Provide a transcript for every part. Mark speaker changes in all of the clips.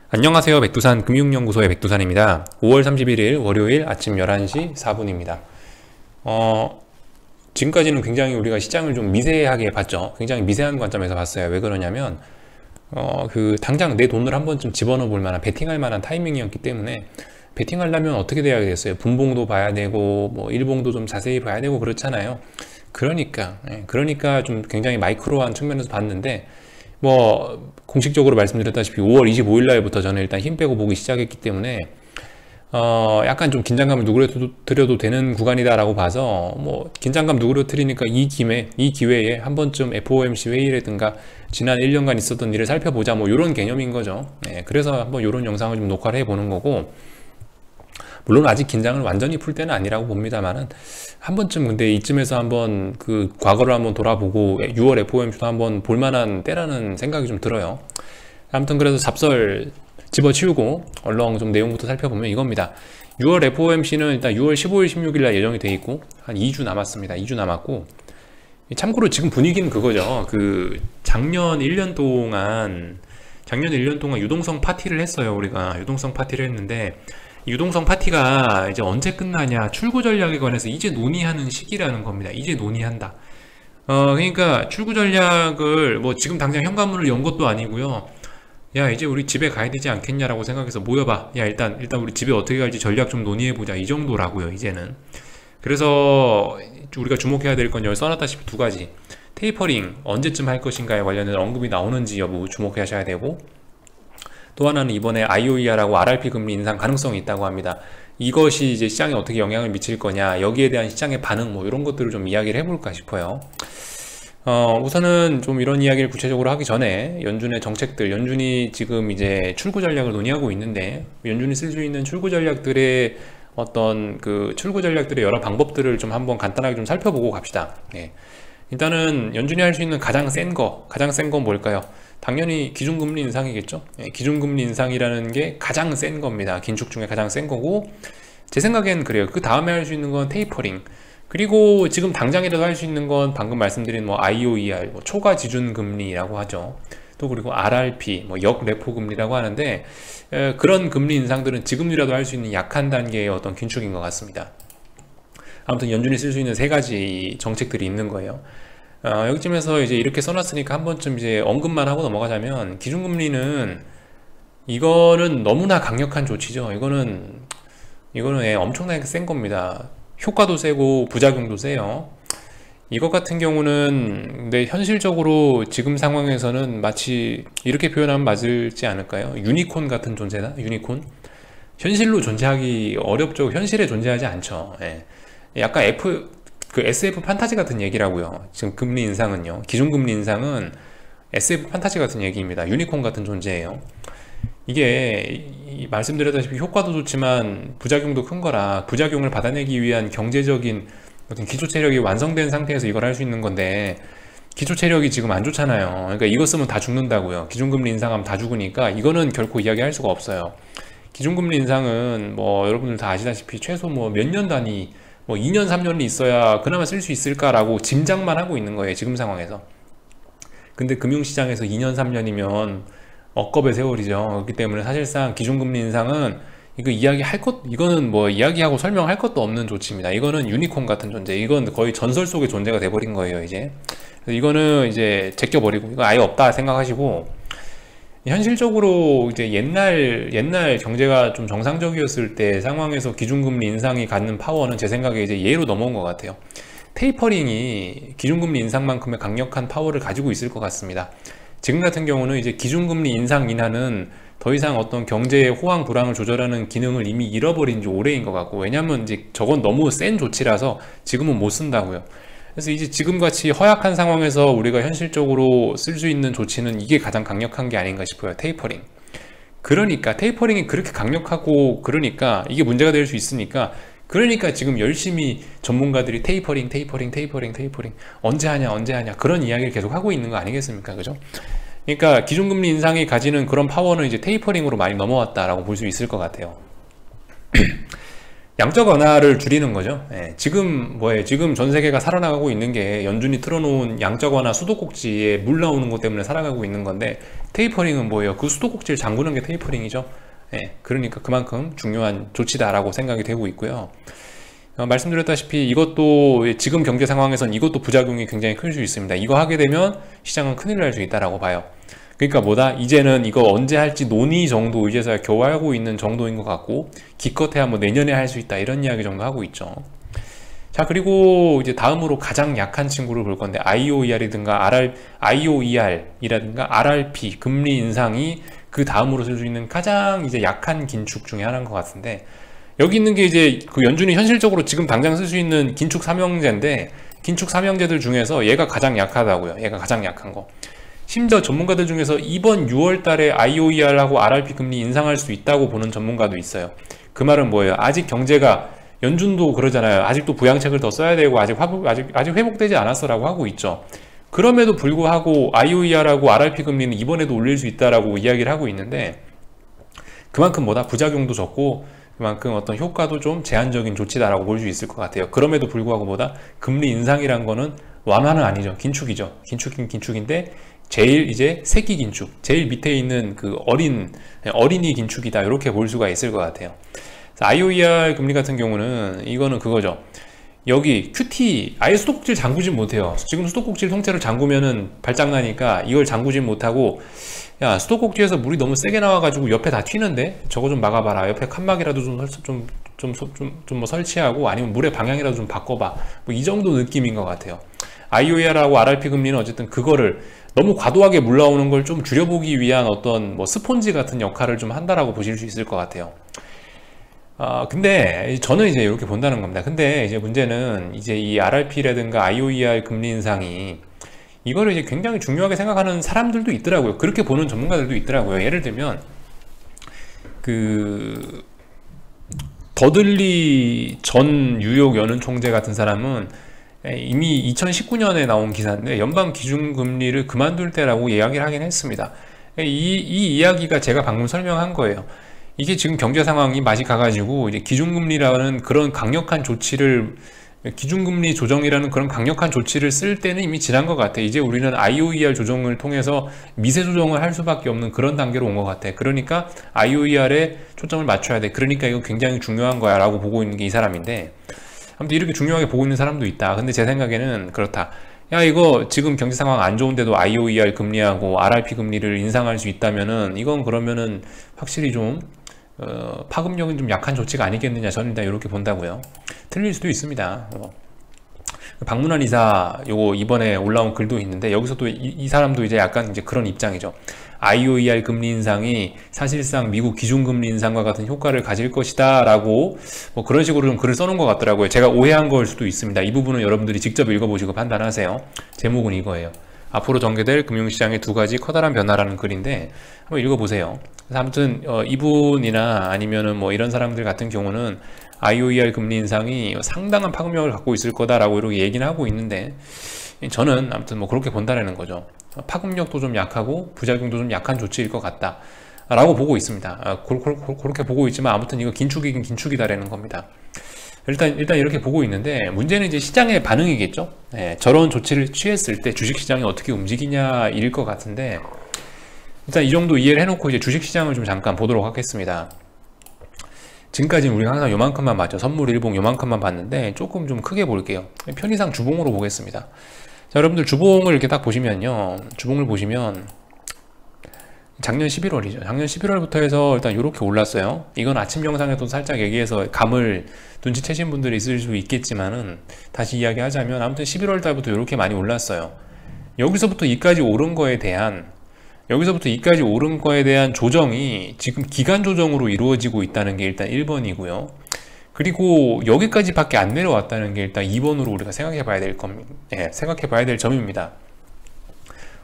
Speaker 1: 안녕하세요. 백두산 금융연구소의 백두산입니다. 5월 31일 월요일 아침 11시 4분입니다. 지금까지는 굉장히 우리가 시장을 좀 미세하게 봤죠. 굉장히 미세한 관점에서 봤어요. 왜 그러냐면 당장 내 돈을 한 번쯤 집어넣어 볼 만한 베팅할 만한 타이밍이었기 때문에 베팅하려면 어떻게 돼야 되겠어요? 분봉도 봐야 되고 뭐 일봉도 좀 자세히 봐야 되고 그렇잖아요. 그러니까 좀 굉장히 마이크로한 측면에서 봤는데 뭐 공식적으로 말씀드렸다시피 5월 25일 날부터 저는 일단 힘 빼고 보기 시작했기 때문에 약간 좀 긴장감을 누그러뜨려도 되는 구간이다 라고 봐서 뭐 긴장감 누그러뜨리니까 이 기회에 한 번쯤 FOMC 회의라든가 지난 1년간 있었던 일을 살펴보자 뭐 이런 개념인 거죠. 그래서 한번 이런 영상을 좀 녹화를 해보는 거고, 물론 아직 긴장을 완전히 풀 때는 아니라고 봅니다만은 한 번쯤 근데 이쯤에서 한번 그 과거를 한번 돌아보고 6월 FOMC도 한번 볼만한 때라는 생각이 좀 들어요. 아무튼 그래서 잡설 집어치우고 얼렁 좀 내용부터 살펴보면 이겁니다. 6월 FOMC는 일단 6월 15일, 16일 날 예정이 돼 있고 한 2주 남았습니다. 2주 남았고, 참고로 지금 분위기는 그거죠. 작년 1년 동안 유동성 파티를 했어요. 우리가 유동성 파티를 했는데 유동성 파티가 이제 언제 끝나냐, 출구 전략에 관해서 이제 논의하는 시기라는 겁니다. 이제 논의한다. 그러니까 출구 전략을 뭐 지금 당장 현관문을 연 것도 아니고요. 야, 이제 우리 집에 가야 되지 않겠냐라고 생각해서 모여봐. 야, 일단 우리 집에 어떻게 갈지 전략 좀 논의해보자. 이 정도라고요, 이제는. 그래서 우리가 주목해야 될 건 여기 써놨다시피 두 가지. 테이퍼링 언제쯤 할 것인가에 관련된 언급이 나오는지 여부 주목하셔야 되고, 또 하나는 이번에 IOER하고 RRP 금리 인상 가능성이 있다고 합니다. 이것이 이제 시장에 어떻게 영향을 미칠 거냐, 여기에 대한 시장의 반응 뭐 이런 것들을 좀 이야기를 해볼까 싶어요. 우선은 좀 이런 이야기를 구체적으로 하기 전에 연준의 정책들, 연준이 지금 이제 출구 전략을 논의하고 있는데 연준이 쓸 수 있는 출구 전략들의 출구 전략들의 여러 방법들을 좀 한번 간단하게 좀 살펴보고 갑시다. 일단은 연준이 할 수 있는 가장 센 건 뭘까요? 당연히 기준금리 인상이겠죠. 기준금리 인상이라는 게 가장 센 겁니다. 긴축 중에 가장 센 거고, 제 생각엔 그래요. 그 다음에 할 수 있는 건 테이퍼링, 그리고 지금 당장이라도 할 수 있는 건 방금 말씀드린 뭐 IOER, 뭐 초과 지준 금리라고 하죠. 또 그리고 RRP, 뭐 역레포 금리라고 하는데, 그런 금리 인상들은 지금이라도 할 수 있는 약한 단계의 어떤 긴축인 것 같습니다. 아무튼 연준이 쓸 수 있는 세 가지 정책들이 있는 거예요. 여기쯤에서 이제 이렇게 써놨으니까 한 번쯤 이제 언급만 하고 넘어가자면, 기준금리는 이거는 너무나 강력한 조치죠. 이거는 엄청나게 센 겁니다. 효과도 세고 부작용도 세요. 이것 같은 경우는 근데 현실적으로 지금 상황에서는 마치 이렇게 표현하면 맞을지 않을까요? 유니콘 같은 존재다? 유니콘? 현실로 존재하기 어렵죠. 현실에 존재하지 않죠. 약간 SF 판타지 같은 얘기라고요. 지금 금리 인상은요. 기준금리 인상은 SF 판타지 같은 얘기입니다. 유니콘 같은 존재예요. 이게 말씀드렸다시피 효과도 좋지만 부작용도 큰 거라, 부작용을 받아내기 위한 경제적인 어떤 기초 체력이 완성된 상태에서 이걸 할 수 있는 건데, 기초 체력이 지금 안 좋잖아요. 그러니까 이거 쓰면 다 죽는다고요. 기준금리 인상하면 다 죽으니까 이거는 결코 이야기할 수가 없어요. 기준금리 인상은 뭐 여러분들 다 아시다시피 최소 뭐 몇 년 단위, 뭐 2년 3년이 있어야 그나마 쓸 수 있을까라고 짐작만 하고 있는 거예요, 지금 상황에서. 근데 금융시장에서 2년 3년이면 억겁의 세월이죠. 그렇기 때문에 사실상 기준금리 인상은 이거는 뭐 이야기하고 설명할 것도 없는 조치입니다. 이거는 유니콘 같은 존재, 이건 거의 전설 속의 존재가 돼버린 거예요, 이제. 그래서 이거는 이제 제껴버리고, 이거 아예 없다 생각하시고, 현실적으로 이제 옛날 경제가 좀 정상적이었을 때 상황에서 기준금리 인상이 갖는 파워는 제 생각에 이제 예로 넘어온 것 같아요. 테이퍼링이 기준금리 인상만큼의 강력한 파워를 가지고 있을 것 같습니다. 지금 같은 경우는 이제 기준금리 인상 인하는 더 이상 어떤 경제의 호황 불황을 조절하는 기능을 이미 잃어버린 지 오래인 것 같고, 왜냐면 이제 저건 너무 센 조치라서 지금은 못 쓴다고요. 그래서 이제 지금같이 허약한 상황에서 우리가 현실적으로 쓸 수 있는 조치는 이게 가장 강력한 게 아닌가 싶어요. 테이퍼링. 그러니까 테이퍼링이 그렇게 강력하고, 그러니까 이게 문제가 될 수 있으니까, 그러니까 지금 열심히 전문가들이 테이퍼링 언제 하냐 그런 이야기를 계속 하고 있는 거 아니겠습니까? 그죠? 그러니까 기준금리 인상이 가지는 그런 파워는 이제 테이퍼링으로 많이 넘어왔다라고 볼 수 있을 것 같아요. 양적 완화를 줄이는 거죠. 예, 지금 뭐예요? 지금 전 세계가 살아나가고 있는 게 연준이 틀어놓은 양적 완화 수도꼭지에 물 나오는 것 때문에 살아가고 있는 건데, 테이퍼링은 뭐예요? 그 수도꼭지를 잠그는 게 테이퍼링이죠. 예, 그러니까 그만큼 중요한 조치다라고 생각이 되고 있고요. 말씀드렸다시피 이것도 지금 경제 상황에선 이것도 부작용이 굉장히 클 수 있습니다. 이거 하게 되면 시장은 큰일 날 수 있다라고 봐요. 그러니까 뭐다? 이제는 이거 언제 할지 논의 정도 이제서야 겨우 하고 있는 정도인 것 같고, 기껏해야 뭐 내년에 할 수 있다 이런 이야기 정도 하고 있죠. 자, 그리고 이제 다음으로 가장 약한 친구를 볼 건데, IOER이라든가 RRP 금리 인상이 그 다음으로 쓸 수 있는 가장 이제 약한 긴축 중에 하나인 것 같은데, 여기 있는 게 이제 그 연준이 현실적으로 지금 당장 쓸 수 있는 긴축 삼형제인데, 긴축 삼형제들 중에서 얘가 가장 약하다고요. 얘가 가장 약한 거. 심지어 전문가들 중에서 이번 6월 달에 IOER하고 RRP 금리 인상할 수 있다고 보는 전문가도 있어요. 그 말은 뭐예요? 아직 경제가, 연준도 그러잖아요. 아직도 부양책을 더 써야 되고 아직 회복되지 않았어라고 하고 있죠. 그럼에도 불구하고 IOER하고 RRP 금리는 이번에도 올릴 수 있다라고 이야기를 하고 있는데, 그만큼 뭐다? 부작용도 적고 그만큼 어떤 효과도 좀 제한적인 조치다라고 볼 수 있을 것 같아요. 그럼에도 불구하고 뭐다? 금리 인상이란 거는 완화는 아니죠. 긴축이죠. 긴축인 긴축인데, 제일 이제 새끼 긴축, 제일 밑에 있는 그 어린이 긴축이다, 이렇게 볼 수가 있을 것 같아요. IOER 금리 같은 경우는 이거는 그거죠. 여기 QT 아예 수도꼭지를 잠그진 못해요. 지금 수도꼭지를 통째로 잠그면은 발작나니까 이걸 잠그진 못하고, 야, 수도꼭지에서 물이 너무 세게 나와가지고 옆에 다 튀는데 저거 좀 막아봐라. 옆에 칸막이라도 좀 설치하고, 아니면 물의 방향이라도 좀 바꿔봐. 뭐 이 정도 느낌인 것 같아요. IOER하고 RRP 금리는 어쨌든 그거를 너무 과도하게 물 나오는 걸 좀 줄여보기 위한 어떤 뭐 스폰지 같은 역할을 좀 한다라고 보실 수 있을 것 같아요. 근데 저는 이제 이렇게 본다는 겁니다. 근데 이제 문제는 이제 이 RRP라든가 IOER 금리 인상이, 이거를 이제 굉장히 중요하게 생각하는 사람들도 있더라고요. 그렇게 보는 전문가들도 있더라고요. 예를 들면 그 더들리 전 뉴욕 연은 총재 같은 사람은 이미 2019년에 나온 기사인데, 연방 기준금리를 그만둘 때라고 이야기를 하긴 했습니다. 이 이야기가 제가 방금 설명한 거예요. 이게 지금 경제 상황이 맛이 가가지고 이제 기준금리라는 그런 강력한 조치를, 기준금리 조정이라는 그런 강력한 조치를 쓸 때는 이미 지난 것 같아. 이제 우리는 IOER 조정을 통해서 미세 조정을 할 수밖에 없는 그런 단계로 온 것 같아. 그러니까 IOER에 초점을 맞춰야 돼. 그러니까 이거 굉장히 중요한 거야 라고 보고 있는 게 이 사람인데, 아무튼 이렇게 중요하게 보고 있는 사람도 있다. 근데 제 생각에는 그렇다. 야, 이거 지금 경제 상황 안 좋은데도 IOER 금리하고 RRP 금리를 인상할 수 있다면은, 이건 그러면은 확실히 좀 파급력은 좀 약한 조치가 아니겠느냐, 저는 일단 이렇게 본다고요. 틀릴 수도 있습니다. 박문환 이사 요거 이번에 올라온 글도 있는데, 여기서도 이 사람도 이제 약간 이제 그런 입장이죠. IOER 금리 인상이 사실상 미국 기준금리 인상과 같은 효과를 가질 것이다 라고 뭐 그런 식으로 좀 글을 써놓은 것 같더라고요. 제가 오해한 걸 수도 있습니다. 이 부분은 여러분들이 직접 읽어보시고 판단하세요. 제목은 이거예요. 앞으로 전개될 금융시장의 두 가지 커다란 변화라는 글인데, 한번 읽어보세요. 그래서 아무튼 이분이나 아니면은 뭐 이런 사람들 같은 경우는 IOER 금리 인상이 상당한 파급력을 갖고 있을 거다라고 이렇게 얘기는 하고 있는데, 저는 아무튼 뭐 그렇게 본다라는 거죠. 파급력도 좀 약하고 부작용도 좀 약한 조치일 것 같다 라고 보고 있습니다. 그렇게 보고 있지만, 아무튼 이거 긴축이긴 긴축이다라는 겁니다. 일단 이렇게 보고 있는데, 문제는 이제 시장의 반응이겠죠. 저런 조치를 취했을 때 주식시장이 어떻게 움직이냐 일 것 같은데, 일단 이 정도 이해를 해놓고 이제 주식시장을 좀 잠깐 보도록 하겠습니다. 지금까지는 우리가 항상 요만큼만 봤죠. 선물 일봉 요만큼만 봤는데, 조금 좀 크게 볼게요. 편의상 주봉으로 보겠습니다. 자, 여러분들 주봉을 이렇게 딱 보시면요, 주봉을 보시면 작년 11월이죠. 작년 11월부터 해서 일단 이렇게 올랐어요. 이건 아침 영상에도 살짝 얘기해서 감을 눈치채신 분들이 있을 수 있겠지만은, 다시 이야기하자면 아무튼 11월 달부터 이렇게 많이 올랐어요. 여기서부터 이까지 오른 거에 대한 조정이 지금 기간 조정으로 이루어지고 있다는 게 일단 1번이고요. 그리고 여기까지밖에 안 내려왔다는 게 일단 2번으로 우리가 생각해 봐야 될 겁니다. 생각해 봐야 될 점입니다.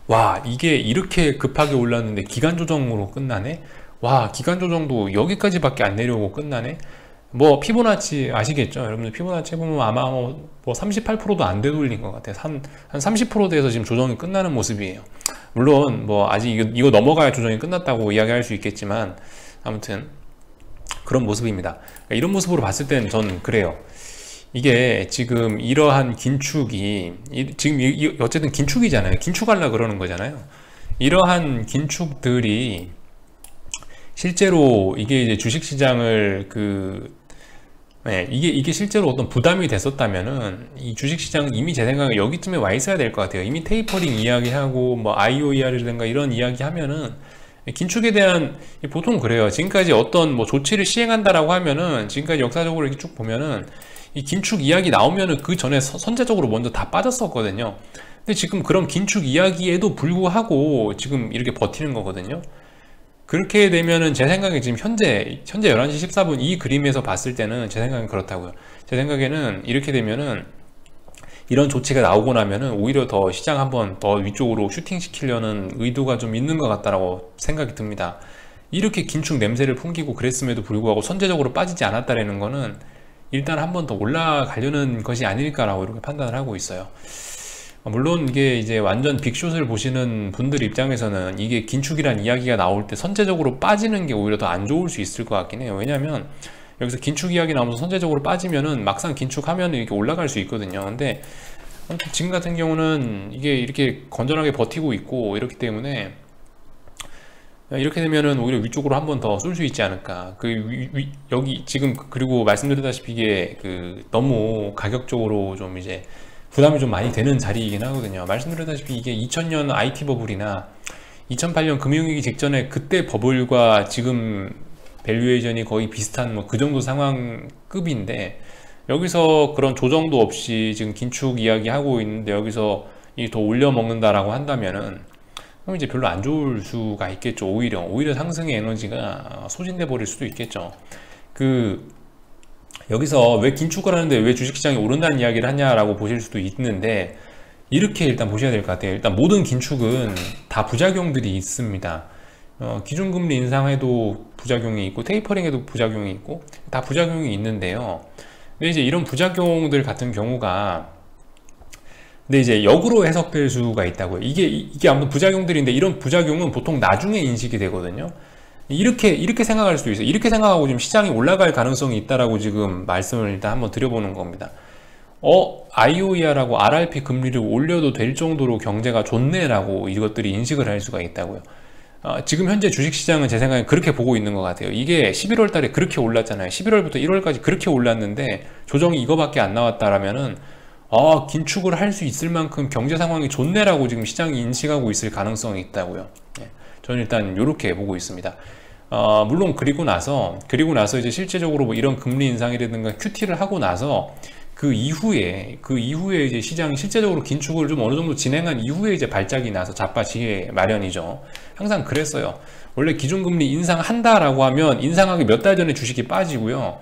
Speaker 1: 와, 이게 이렇게 급하게 올랐는데 기간 조정으로 끝나네? 와, 기간 조정도 여기까지밖에 안 내려오고 끝나네? 뭐 피보나치 아시겠죠? 여러분들 피보나치 해보면 아마 뭐 38%도 안 되돌린 것 같아요. 한 30%대에서 지금 조정이 끝나는 모습이에요. 물론 뭐 아직 이거 넘어가야 조정이 끝났다고 이야기할 수 있겠지만, 아무튼 그런 모습입니다. 그러니까 이런 모습으로 봤을 때는 전 그래요. 이게 지금 이러한 긴축이 지금 어쨌든 긴축이잖아요. 긴축하려 그러는 거잖아요. 이러한 긴축들이 실제로 이게 이제 주식시장을 이게 실제로 어떤 부담이 됐었다면은 이 주식시장 이미 제 생각에 여기쯤에 와 있어야 될 것 같아요. 이미 테이퍼링 이야기하고 뭐 IOER이라든가 이런 이야기 하면은 긴축에 대한 보통 그래요. 지금까지 어떤 뭐 조치를 시행한다라고 하면은 지금까지 역사적으로 이렇게 쭉 보면은 이 긴축 이야기 나오면은 그 전에 선제적으로 먼저 다 빠졌었거든요. 근데 지금 그런 긴축 이야기에도 불구하고 지금 이렇게 버티는 거거든요. 그렇게 되면은 제 생각에 지금 현재 11시 14분 이 그림에서 봤을 때는 제 생각엔 그렇다고요. 제 생각에는 이렇게 되면은 이런 조치가 나오고 나면은 오히려 더 시장 한번 더 위쪽으로 슈팅 시키려는 의도가 좀 있는 것 같다라고 생각이 듭니다. 이렇게 긴축 냄새를 풍기고 그랬음에도 불구하고 선제적으로 빠지지 않았다라는 거는 일단 한번 더 올라가려는 것이 아닐까라고 이렇게 판단을 하고 있어요. 물론 이게 이제 완전 빅숏을 보시는 분들 입장에서는 이게 긴축이란 이야기가 나올 때 선제적으로 빠지는 게 오히려 더 안 좋을 수 있을 것 같긴 해요. 왜냐면 여기서 긴축 이야기 나오면서 선제적으로 빠지면은 막상 긴축하면 이렇게 올라갈 수 있거든요. 근데 지금 같은 경우는 이게 이렇게 건전하게 버티고 있고 이렇기 때문에 이렇게 되면은 오히려 위쪽으로 한 번 더 쏠 수 있지 않을까. 여기 지금 그리고 말씀드렸다시피 이게 너무 가격적으로 좀 이제 부담이 좀 많이 되는 자리이긴 하거든요. 말씀드렸다시피 이게 2000년 IT 버블이나 2008년 금융위기 직전에 그때 버블과 지금 밸류에이션이 거의 비슷한 뭐 그 정도 상황급인데 여기서 그런 조정도 없이 지금 긴축 이야기 하고 있는데 여기서 이 더 올려 먹는다라고 한다면은 그럼 이제 별로 안 좋을 수가 있겠죠. 오히려 상승의 에너지가 소진돼 버릴 수도 있겠죠. 여기서 왜 긴축을 하는데 왜 주식시장이 오른다는 이야기를 하냐라고 보실 수도 있는데 이렇게 일단 보셔야 될 것 같아요. 일단 모든 긴축은 다 부작용들이 있습니다. 기준금리 인상에도 부작용이 있고 테이퍼링에도 부작용이 있고 다 부작용이 있는데요. 근데 이제 이런 부작용들 같은 경우가 근데 이제 역으로 해석될 수가 있다고요. 이게 아무튼 부작용들인데 이런 부작용은 보통 나중에 인식이 되거든요. 이렇게 생각할 수도 있어요. 이렇게 생각하고 지금 시장이 올라갈 가능성이 있다라고 지금 말씀을 일단 한번 드려보는 겁니다. IOER하고 RRP 금리를 올려도 될 정도로 경제가 좋네라고 이것들이 인식을 할 수가 있다고요. 지금 현재 주식시장은 제 생각에 그렇게 보고 있는 것 같아요. 이게 11월 달에 그렇게 올랐잖아요. 11월부터 1월까지 그렇게 올랐는데 조정이 이거밖에 안 나왔다라면은 긴축을 할 수 있을 만큼 경제 상황이 좋네라고 지금 시장이 인식하고 있을 가능성이 있다고요. 저는 일단 이렇게 보고 있습니다. 물론 그리고 나서 이제 실제적으로 뭐 이런 금리 인상이라든가 QT를 하고 나서 그 이후에 이제 시장이 실제적으로 긴축을 좀 어느 정도 진행한 이후에 이제 발작이 나서 자빠지게 마련이죠. 항상 그랬어요. 원래 기준금리 인상한다라고 하면 인상하기 몇 달 전에 주식이 빠지고요.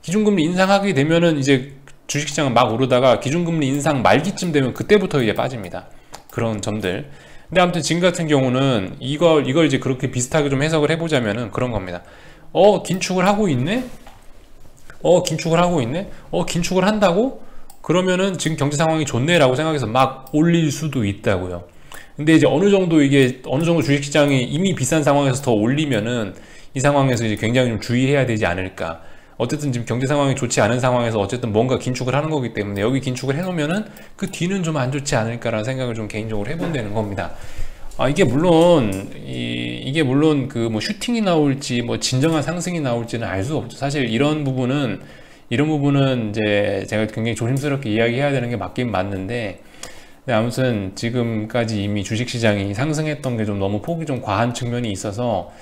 Speaker 1: 기준금리 인상하게 되면은 이제 주식시장은 막 오르다가 기준금리 인상 말기쯤 되면 그때부터 이제 빠집니다. 그런 점들. 근데 아무튼 지금 같은 경우는 이걸 이제 그렇게 비슷하게 좀 해석을 해보자면은 그런 겁니다. 긴축을 하고 있네? 긴축을 한다고? 그러면은 지금 경제 상황이 좋네라고 생각해서 막 올릴 수도 있다고요. 근데 이제 어느 정도 주식시장이 이미 비싼 상황에서 더 올리면은 이 상황에서 이제 굉장히 좀 주의해야 되지 않을까. 어쨌든 지금 경제 상황이 좋지 않은 상황에서 어쨌든 뭔가 긴축을 하는 거기 때문에 여기 긴축을 해놓으면은 그 뒤는 좀 안 좋지 않을까라는 생각을 좀 개인적으로 해본다는 겁니다. 이게 물론 그 뭐 슈팅이 나올지 뭐 진정한 상승이 나올지는 알 수 없죠. 사실 이런 부분은 이제 제가 굉장히 조심스럽게 이야기해야 되는 게 맞긴 맞는데 아무튼 지금까지 이미 주식시장이 상승했던 게 좀 너무 폭이 좀 과한 측면이 있어서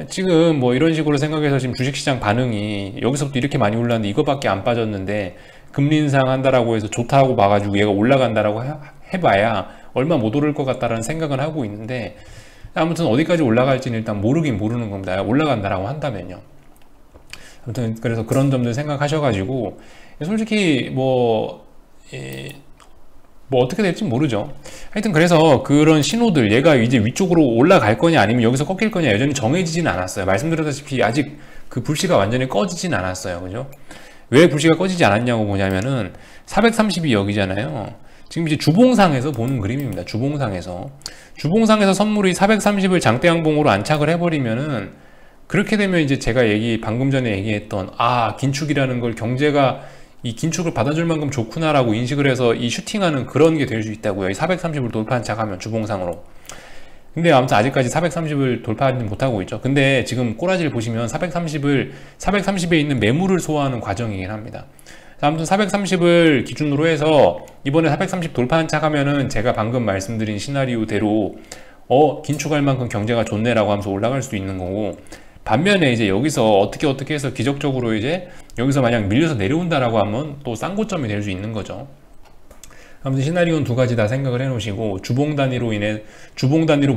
Speaker 1: 지금 뭐 이런 식으로 생각해서 지금 주식시장 반응이 여기서부터 이렇게 많이 올랐는데 이거밖에 안 빠졌는데 금리 인상 한다라고 해서 좋다고 봐가지고 얘가 올라간다라고 해봐야 얼마 못 오를 것 같다라는 생각은 하고 있는데 아무튼 어디까지 올라갈지는 일단 모르는 겁니다. 올라간다라고 한다면요. 아무튼 그래서 그런 점들 생각하셔가지고 솔직히 뭐 어떻게 될지 모르죠. 하여튼 그래서 그런 신호들 얘가 이제 위쪽으로 올라갈 거냐 아니면 여기서 꺾일 거냐 여전히 정해지진 않았어요. 말씀드렸다시피 아직 그 불씨가 완전히 꺼지진 않았어요. 그죠? 왜 불씨가 꺼지지 않았냐고 보냐면은 430이 여기잖아요. 지금 이제 주봉상에서 보는 그림입니다. 주봉상에서 선물이 430을 장대양봉으로 안착을 해버리면은 그렇게 되면 이제 제가 방금 전에 얘기했던 긴축이라는 걸 경제가 이 긴축을 받아줄 만큼 좋구나라고 인식을 해서 이 슈팅하는 그런 게 될 수 있다고요. 이 430을 돌파한 척하면 주봉상으로. 근데 아무튼 아직까지 430을 돌파하지 못하고 있죠. 근데 지금 꼬라지를 보시면 430에 있는 매물을 소화하는 과정이긴 합니다. 아무튼 430을 기준으로 해서 이번에 430 돌파한 척하면은 제가 방금 말씀드린 시나리오대로 긴축할 만큼 경제가 좋네라고 하면서 올라갈 수 있는 거고, 반면에 이제 여기서 어떻게 해서 기적적으로 이제 여기서 만약 밀려서 내려온다라고 하면 또 싼 고점이 될 수 있는 거죠. 아무튼 시나리오는 두 가지 다 생각을 해 놓으시고, 주봉 단위로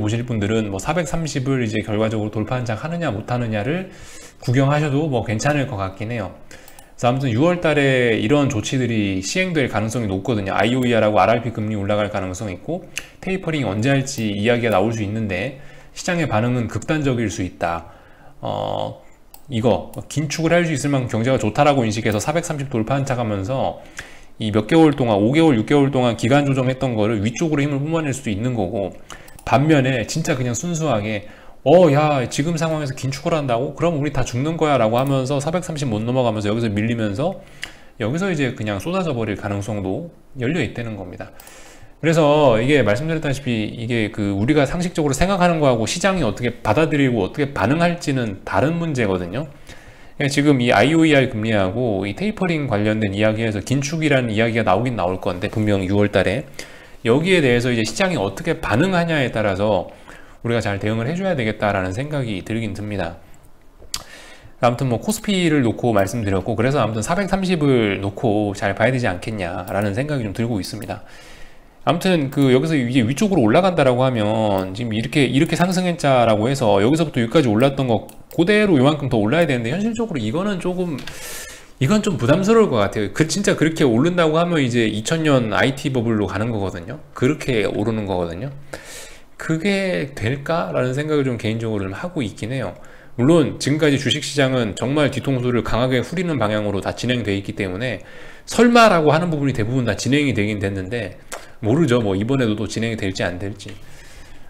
Speaker 1: 보실 분들은 뭐 430을 이제 결과적으로 돌파한 장 하느냐 못 하느냐를 구경하셔도 뭐 괜찮을 것 같긴 해요. 그래서 아무튼 6월 달에 이런 조치들이 시행될 가능성이 높거든요. IOER하고 RRP 금리 올라갈 가능성이 있고, 테이퍼링 언제 할지 이야기가 나올 수 있는데 시장의 반응은 극단적일 수 있다. 이거 긴축을 할 수 있을 만큼 경제가 좋다라고 인식해서 430 돌파한 척하면서 이 몇 개월 동안 5개월 6개월 동안 기간 조정했던 거를 위쪽으로 힘을 뿜어낼 수도 있는 거고, 반면에 진짜 그냥 순수하게 야 지금 상황에서 긴축을 한다고? 그럼 우리 다 죽는 거야 라고 하면서 430 못 넘어가면서 여기서 밀리면서 여기서 이제 그냥 쏟아져 버릴 가능성도 열려 있다는 겁니다. 그래서 이게 말씀드렸다시피 이게 우리가 상식적으로 생각하는 거하고 시장이 어떻게 받아들이고 어떻게 반응할지는 다른 문제거든요. 지금 이 IOER 금리하고 이 테이퍼링 관련된 이야기에서 긴축이라는 이야기가 나오긴 나올 건데, 분명히 6월 달에 여기에 대해서 이제 시장이 어떻게 반응하냐에 따라서 우리가 잘 대응을 해줘야 되겠다라는 생각이 들긴 듭니다. 아무튼 뭐 코스피를 놓고 말씀드렸고, 그래서 아무튼 430을 놓고 잘 봐야 되지 않겠냐라는 생각이 좀 들고 있습니다. 아무튼 여기서 이게 위쪽으로 올라간다라고 하면 지금 이렇게 상승했자라고 해서 여기서부터 여기까지 올랐던 거 그대로 요만큼 더 올라야 되는데, 현실적으로 이건 좀 부담스러울 것 같아요. 진짜 그렇게 오른다고 하면 이제 2000년 IT 버블로 가는 거거든요. 그렇게 오르는 거거든요. 그게 될까라는 생각을 좀 개인적으로 좀 하고 있긴 해요. 물론 지금까지 주식시장은 정말 뒤통수를 강하게 후리는 방향으로 다 진행되어 있기 때문에 설마라고 하는 부분이 대부분 다 진행이 되긴 됐는데, 모르죠. 뭐 이번에도 또 진행이 될지 안 될지.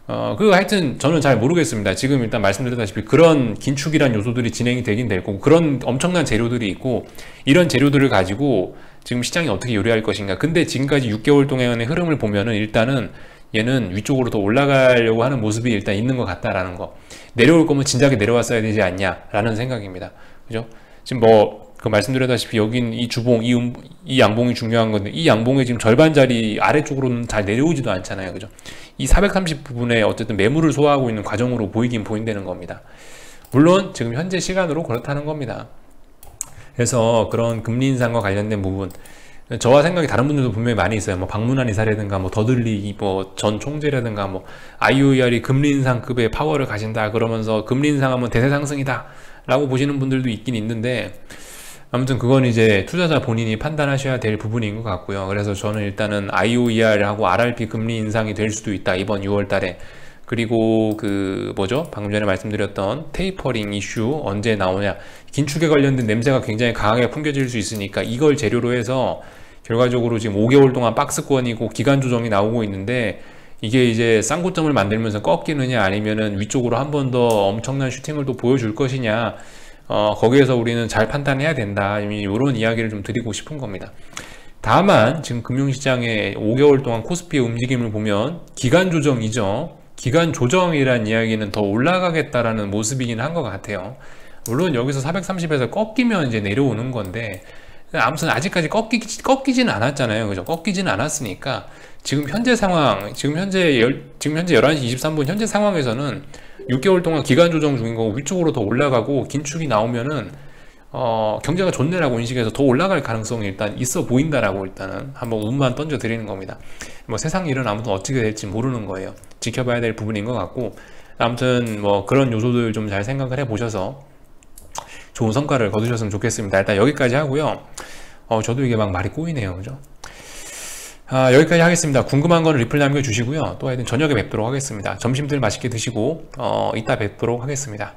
Speaker 1: 하여튼 저는 잘 모르겠습니다. 지금 일단 말씀드렸다시피 그런 긴축이란 요소들이 진행이 되긴 될 거고, 그런 엄청난 재료들이 있고, 이런 재료들을 가지고 지금 시장이 어떻게 요리할 것인가. 근데 지금까지 6개월 동안의 흐름을 보면은 일단은 얘는 위쪽으로 더 올라가려고 하는 모습이 일단 있는 것 같다라는 거. 내려올 거면 진작에 내려왔어야 되지 않냐라는 생각입니다. 그죠? 지금 말씀드렸다시피 여긴 이 주봉, 이 양봉이 중요한 건데, 이 양봉의 지금 절반 자리 아래쪽으로는 잘 내려오지도 않잖아요. 그죠? 이 430 부분에 어쨌든 매물을 소화하고 있는 과정으로 보인다는 겁니다. 물론 지금 현재 시간으로 그렇다는 겁니다. 그래서 그런 금리 인상과 관련된 부분, 저와 생각이 다른 분들도 분명히 많이 있어요. 뭐 박문환 이사라든가 뭐 더들리 전 총재라든가 뭐 IOER이 금리 인상급의 파워를 가진다 그러면서 금리 인상하면 대세 상승이다 라고 보시는 분들도 있긴 있는데, 아무튼 그건 이제 투자자 본인이 판단하셔야 될 부분인 것 같고요. 그래서 저는 일단은 IOER하고 RRP 금리 인상이 될 수도 있다, 이번 6월 달에. 그리고 방금 전에 말씀드렸던 테이퍼링 이슈 언제 나오냐, 긴축에 관련된 냄새가 굉장히 강하게 풍겨질 수 있으니까 이걸 재료로 해서 결과적으로 지금 5개월 동안 박스권이고 기간 조정이 나오고 있는데, 이게 이제 쌍고점을 만들면서 꺾이느냐 아니면은 위쪽으로 한 번 더 엄청난 슈팅을 또 보여줄 것이냐, 거기에서 우리는 잘 판단해야 된다, 이런 이야기를 좀 드리고 싶은 겁니다. 다만 지금 금융시장의 5개월 동안 코스피의 움직임을 보면 기간 조정이죠. 기간 조정이란 이야기는 더 올라가겠다라는 모습이긴 한 것 같아요. 물론 여기서 430에서 꺾이면 이제 내려오는 건데, 아무튼 아직까지 꺾이진 않았잖아요. 그죠? 꺾이진 않았으니까 지금 현재 상황, 지금 현재 11시 23분 현재 상황에서는 6개월 동안 기간 조정 중인 거고, 위쪽으로 더 올라가고 긴축이 나오면은 경제가 좋네라고 인식해서 더 올라갈 가능성이 일단 있어 보인다라고 일단은 한번 운만 던져 드리는 겁니다. 뭐 세상 일은 아무튼 어떻게 될지 모르는 거예요. 지켜봐야 될 부분인 것 같고, 아무튼 뭐 그런 요소들 좀 잘 생각을 해 보셔서 좋은 성과를 거두셨으면 좋겠습니다. 일단 여기까지 하고요. 저도 이게 막 말이 꼬이네요. 그죠? 여기까지 하겠습니다. 궁금한 거는 리플 남겨주시고요. 또 하여튼 저녁에 뵙도록 하겠습니다. 점심들 맛있게 드시고 이따 뵙도록 하겠습니다.